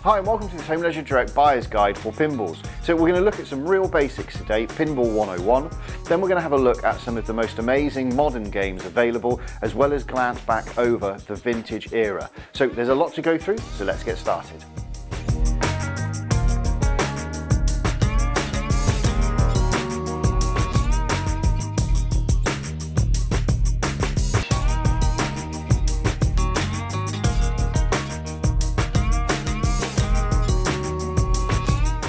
Hi and welcome to this Home Leisure Direct Buyer's Guide for Pinballs. So we're going to look at some real basics today, Pinball 101, then we're going to have a look at some of the most amazing modern games available, as well as glance back over the vintage era. So there's a lot to go through, so let's get started.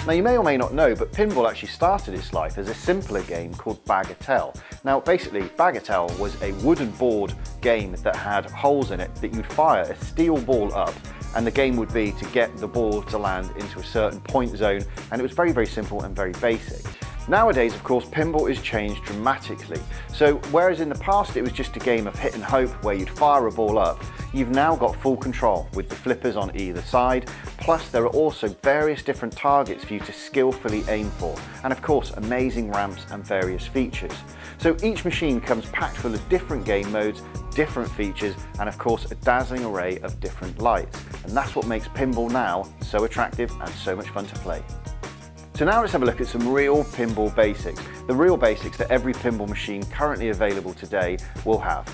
Now you may or may not know, but pinball actually started its life as a simpler game called Bagatelle. Now basically, Bagatelle was a wooden board game that had holes in it that you'd fire a steel ball up, and the game would be to get the ball to land into a certain point zone, and it was very, very simple and very basic. Nowadays, of course, pinball has changed dramatically. So whereas in the past it was just a game of hit and hope where you'd fire a ball up, you've now got full control with the flippers on either side, plus there are also various different targets for you to skillfully aim for, and of course amazing ramps and various features. So each machine comes packed full of different game modes, different features, and of course a dazzling array of different lights. And that's what makes pinball now so attractive and so much fun to play. So now let's have a look at some real pinball basics, the real basics that every pinball machine currently available today will have.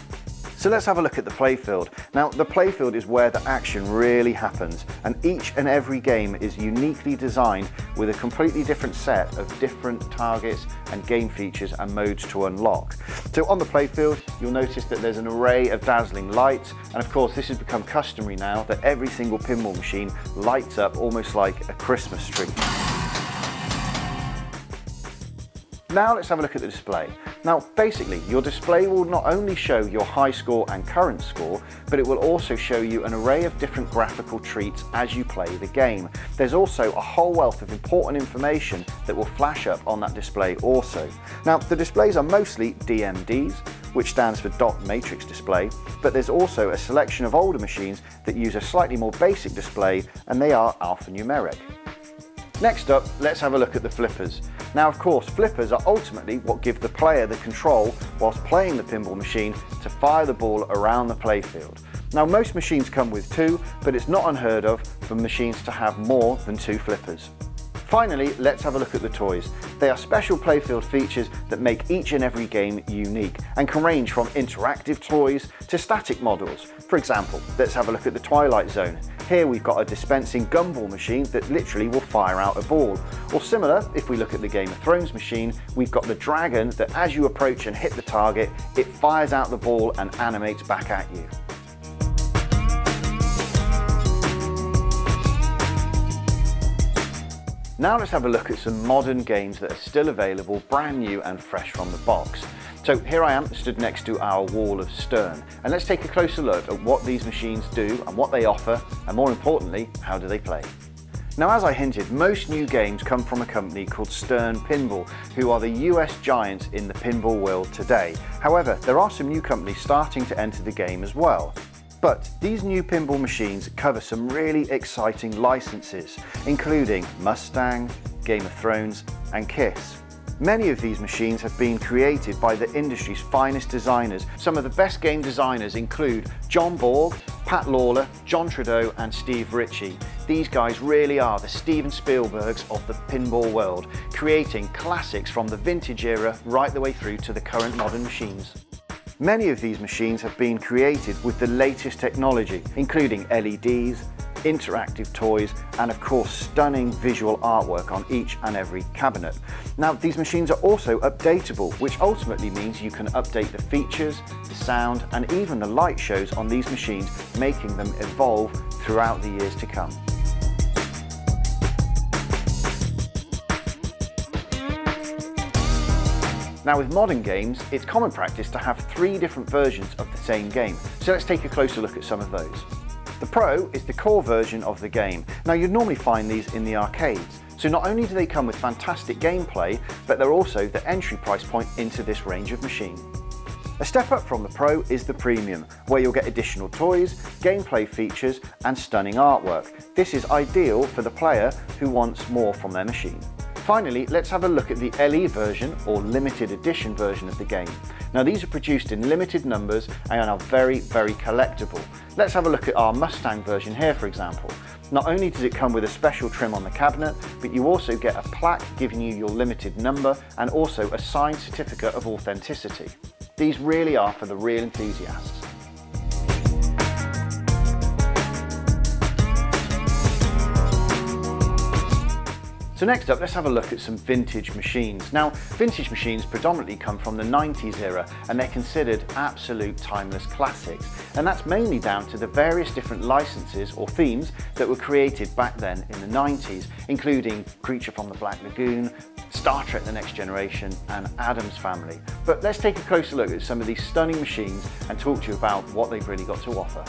So let's have a look at the playfield. Now the playfield is where the action really happens, and each and every game is uniquely designed with a completely different set of different targets and game features and modes to unlock. So on the playfield you'll notice that there's an array of dazzling lights, and of course this has become customary now that every single pinball machine lights up almost like a Christmas tree. Now let's have a look at the display. Now basically your display will not only show your high score and current score, but it will also show you an array of different graphical treats as you play the game. There's also a whole wealth of important information that will flash up on that display also. Now the displays are mostly DMDs, which stands for dot matrix display, but there's also a selection of older machines that use a slightly more basic display, and they are alphanumeric. Next up, let's have a look at the flippers. Now of course, flippers are ultimately what give the player the control whilst playing the pinball machine to fire the ball around the playfield. Now most machines come with two, but it's not unheard of for machines to have more than two flippers. Finally, let's have a look at the toys. They are special playfield features that make each and every game unique and can range from interactive toys to static models. For example, let's have a look at the Twilight Zone. Here we've got a dispensing gumball machine that literally will fire out a ball. Or similar, if we look at the Game of Thrones machine, we've got the dragon that as you approach and hit the target, it fires out the ball and animates back at you. Now let's have a look at some modern games that are still available, brand new and fresh from the box. So here I am stood next to our wall of Stern, and let's take a closer look at what these machines do and what they offer, and more importantly, how do they play. Now as I hinted, most new games come from a company called Stern Pinball, who are the US giants in the pinball world today. However, there are some new companies starting to enter the game as well. But these new pinball machines cover some really exciting licenses, including Mustang, Game of Thrones and Kiss. Many of these machines have been created by the industry's finest designers. Some of the best game designers include John Borg, Pat Lawler, John Trudeau and Steve Ritchie. These guys really are the Steven Spielbergs of the pinball world, creating classics from the vintage era right the way through to the current modern machines. Many of these machines have been created with the latest technology, including LEDs, interactive toys, and of course stunning visual artwork on each and every cabinet. Now these machines are also updatable, which ultimately means you can update the features, the sound, and even the light shows on these machines, making them evolve throughout the years to come. Now with modern games, it's common practice to have 3 different versions of the same game. So let's take a closer look at some of those. The Pro is the core version of the game. Now you'd normally find these in the arcades. So not only do they come with fantastic gameplay, but they're also the entry price point into this range of machine. A step up from the Pro is the Premium, where you'll get additional toys, gameplay features and stunning artwork. This is ideal for the player who wants more from their machine. Finally, let's have a look at the LE version or limited edition version of the game. Now these are produced in limited numbers and are very, very collectible. Let's have a look at our Mustang version here, for example. Not only does it come with a special trim on the cabinet, but you also get a plaque giving you your limited number and also a signed certificate of authenticity. These really are for the real enthusiasts. So next up, let's have a look at some vintage machines. Now, vintage machines predominantly come from the 90s era and they're considered absolute timeless classics. And that's mainly down to the various different licenses or themes that were created back then in the 90s, including Creature from the Black Lagoon, Star Trek: The Next Generation and Addams Family. But let's take a closer look at some of these stunning machines and talk to you about what they've really got to offer.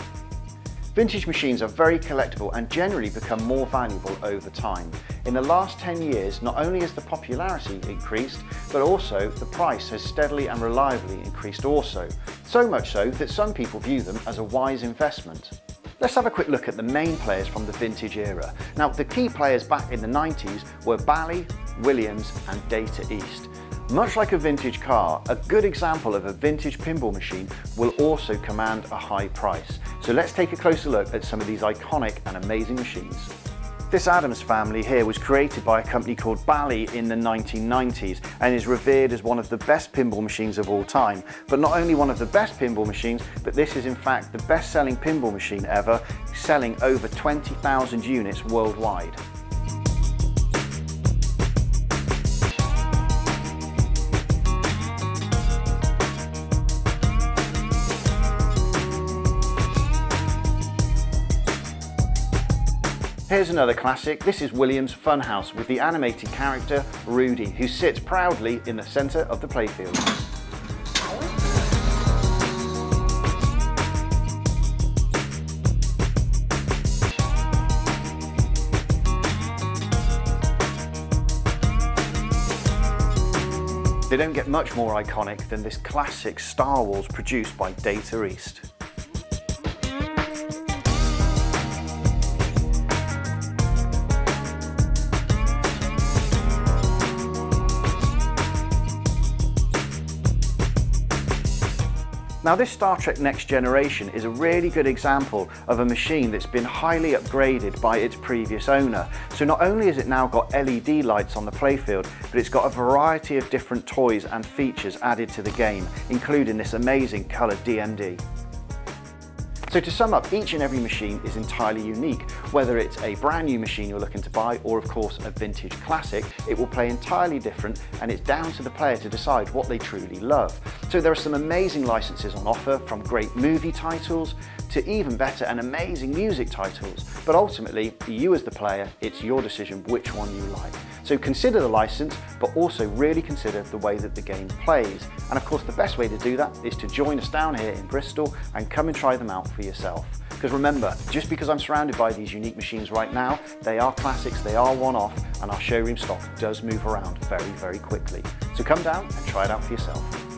Vintage machines are very collectible and generally become more valuable over time. In the last 10 years, not only has the popularity increased, but also the price has steadily and reliably increased also. So much so that some people view them as a wise investment. Let's have a quick look at the main players from the vintage era. Now, the key players back in the 90s were Bally, Williams and Data East. Much like a vintage car, a good example of a vintage pinball machine will also command a high price. So let's take a closer look at some of these iconic and amazing machines. This Addams Family here was created by a company called Bally in the 1990s and is revered as one of the best pinball machines of all time. But not only one of the best pinball machines, but this is in fact the best-selling pinball machine ever, selling over 20,000 units worldwide. Here's another classic. This is Williams' Funhouse with the animated character Rudy, who sits proudly in the centre of the playfield. They don't get much more iconic than this classic Star Wars produced by Data East. Now, this Star Trek Next Generation is a really good example of a machine that's been highly upgraded by its previous owner. So not only has it now got LED lights on the playfield, but it's got a variety of different toys and features added to the game, including this amazing coloured DMD. So to sum up, each and every machine is entirely unique. Whether it's a brand new machine you're looking to buy or of course a vintage classic, it will play entirely different and it's down to the player to decide what they truly love. So there are some amazing licenses on offer, from great movie titles to even better and amazing music titles. But ultimately, you as the player, it's your decision which one you like. So consider the license, but also really consider the way that the game plays. And of course, the best way to do that is to join us down here in Bristol and come and try them out for yourself. Because remember, just because I'm surrounded by these unique machines right now, they are classics, they are one-off, and our showroom stock does move around very, very quickly. So come down and try it out for yourself.